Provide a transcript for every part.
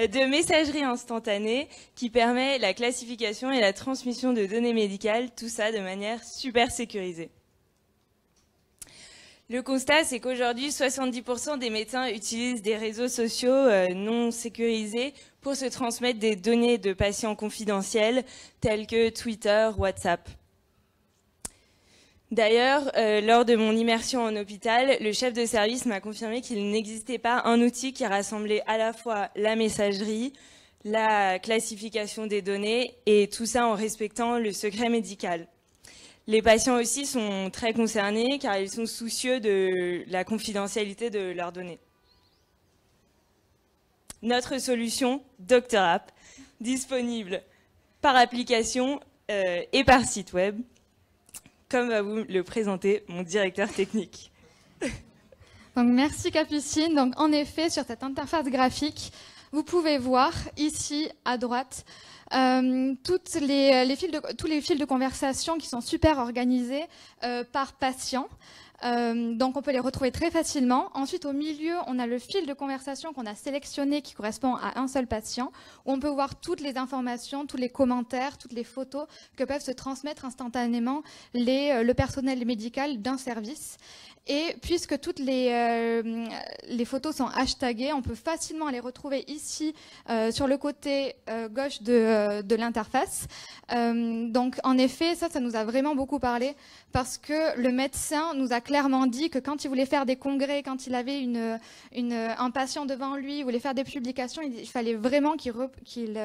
de messagerie instantanée qui permet la classification et la transmission de données médicales, tout ça de manière super sécurisée. Le constat, c'est qu'aujourd'hui, 70% des médecins utilisent des réseaux sociaux non sécurisés pour se transmettre des données de patients confidentiels tels que Twitter, WhatsApp. D'ailleurs, lors de mon immersion en hôpital, le chef de service m'a confirmé qu'il n'existait pas un outil qui rassemblait à la fois la messagerie, la classification des données et tout ça en respectant le secret médical. Les patients aussi sont très concernés car ils sont soucieux de la confidentialité de leurs données. Notre solution, Doctor App, disponible par application et par site web, comme va vous le présenter mon directeur technique. Donc, merci Capucine. Donc, en effet, sur cette interface graphique, vous pouvez voir ici à droite tous les fils de conversation qui sont super organisés par patient. Donc on peut les retrouver très facilement. Ensuite, au milieu, on a le fil de conversation qu'on a sélectionné qui correspond à un seul patient, où on peut voir toutes les informations, tous les commentaires, toutes les photos que peuvent se transmettre instantanément le personnel médical d'un service. Et puisque toutes les photos sont hashtagées, on peut facilement les retrouver ici sur le côté gauche de l'interface. Donc en effet, ça nous a vraiment beaucoup parlé parce que le médecin nous a clairement dit que quand il voulait faire des congrès, quand il avait un patient devant lui, il voulait faire des publications, il fallait vraiment qu'il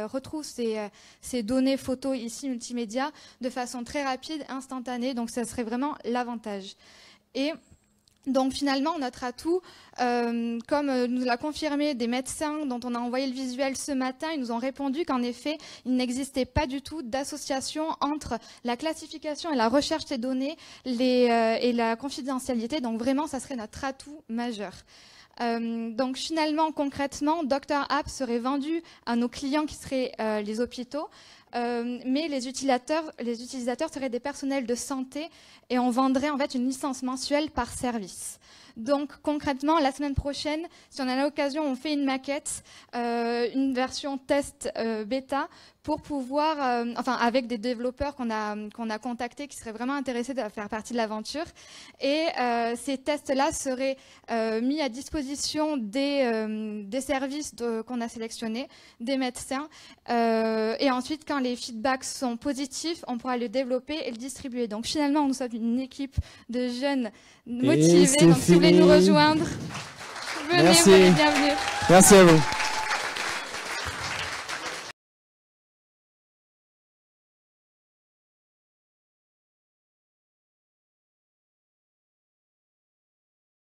retrouve ces données photos ici multimédia de façon très rapide, instantanée. Donc ça serait vraiment l'avantage. Et donc finalement, notre atout, comme nous l'a confirmé des médecins dont on a envoyé le visuel ce matin, ils nous ont répondu qu'en effet, il n'existait pas du tout d'association entre la classification et la recherche des données et la confidentialité. Donc vraiment, ça serait notre atout majeur. Donc finalement, concrètement, Doctor App serait vendu à nos clients qui seraient les hôpitaux, mais les utilisateurs seraient des personnels de santé et on vendrait en fait une licence mensuelle par service. Donc concrètement, la semaine prochaine, si on a l'occasion, on fait une maquette, une version test bêta pour pouvoir, avec des développeurs qu'on a contactés qui seraient vraiment intéressés de faire partie de l'aventure. Et ces tests-là seraient mis à disposition des services qu'on a sélectionnés, des médecins. Et ensuite, quand les feedbacks sont positifs, on pourra le développer et le distribuer. Donc finalement, nous sommes une équipe de jeunes motivés. Donc si vous voulez nous rejoindre, venez, bienvenue. Merci à vous.